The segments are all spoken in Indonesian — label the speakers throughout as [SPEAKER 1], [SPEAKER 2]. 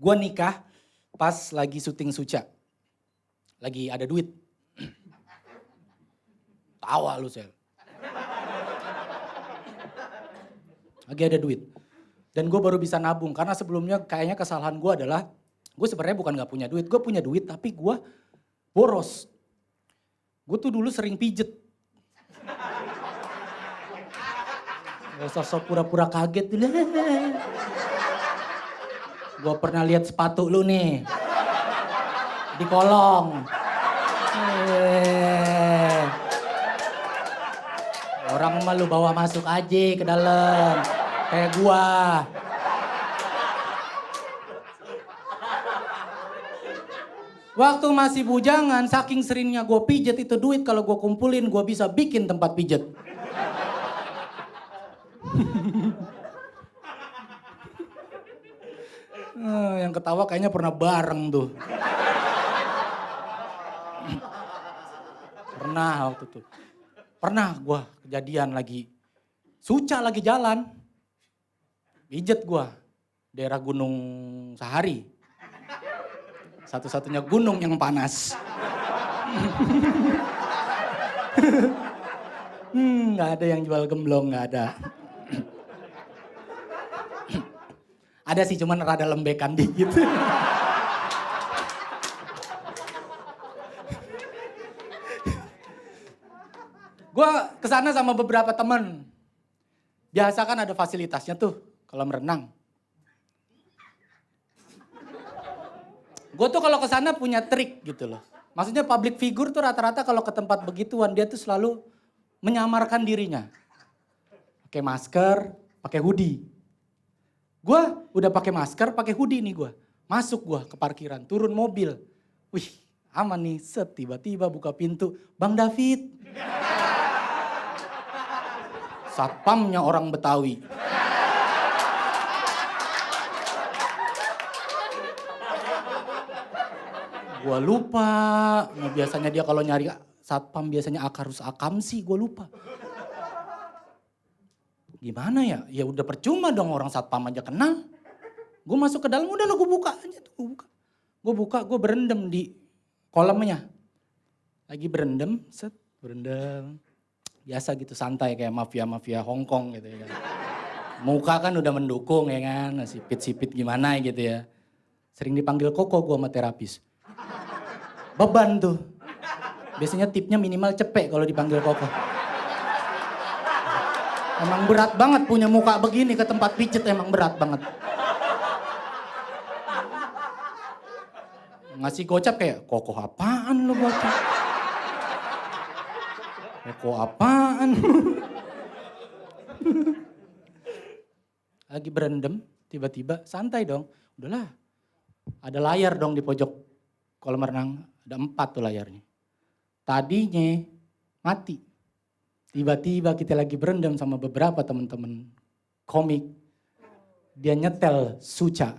[SPEAKER 1] Gue nikah pas lagi syuting Suca. Lagi ada duit. Tawa lu, Sel. Lagi ada duit. Dan gue baru bisa nabung. Karena sebelumnya kayaknya kesalahan gue adalah, gue sebenarnya bukan gak punya duit. Gue punya duit tapi gue boros. Gue tuh dulu sering pijet. Gak usah sok pura-pura kaget. Gue pernah lihat sepatu lu nih. Di kolong. Orang mah lu bawa masuk aja ke dalam. Kayak gua. Waktu masih bujangan, saking seringnya gue pijet itu duit kalau gue kumpulin gue bisa bikin tempat pijet. Yang ketawa kayaknya pernah bareng tuh. Pernah waktu itu. Pernah gue kejadian lagi. Suca lagi jalan. Pijet gue. Daerah Gunung Sahari. Satu-satunya gunung yang panas. Nggak ada yang jual gemblong, nggak ada. Ada sih cuman rada lembekan dikit. Gue kesana sama beberapa temen. Biasa kan ada fasilitasnya tuh kolam renang. Gue tuh kalau kesana punya trik gitu loh. Maksudnya public figure tuh rata-rata kalau ke tempat begituan dia tuh selalu menyamarkan dirinya. Pakai masker, pakai hoodie. Gue udah pakai masker, pakai hoodie nih gue. Masuk gue ke parkiran, turun mobil. Wih, aman nih. Set, tiba-tiba buka pintu. Bang David. Satpamnya orang Betawi. Gua lupa. Nah, biasanya dia kalau nyari satpam biasanya akarus akamsi, gua lupa. Gimana ya? Ya udah percuma dong orang satpam aja kenal. Gue masuk ke dalam udah lo gue buka aja tuh. Gue buka, gue berendam di kolamnya. Lagi berendam, set, berendam. Biasa gitu santai kayak mafia-mafia Hongkong gitu ya kan. Muka kan udah mendukung ya kan, sipit-sipit gimana gitu ya. Sering dipanggil Koko gue sama terapis. Beban tuh. Biasanya tipnya minimal cepek kalau dipanggil Koko. Emang berat banget punya muka begini ke tempat pijet, emang berat banget. Ngasih gocap kayak, Koko apaan lu gocap? Koko apaan? Lagi berendam, tiba-tiba santai dong. Udahlah, ada layar dong di pojok kolam renang. Ada 4 tuh layarnya. Tadinya mati. Tiba-tiba kita lagi berendam sama beberapa teman-teman komik. Dia nyetel Suca.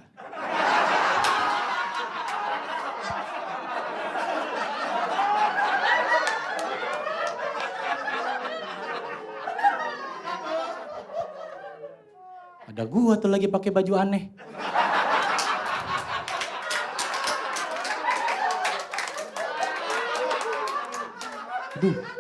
[SPEAKER 1] Ada gua tuh lagi pakai baju aneh. Aduh.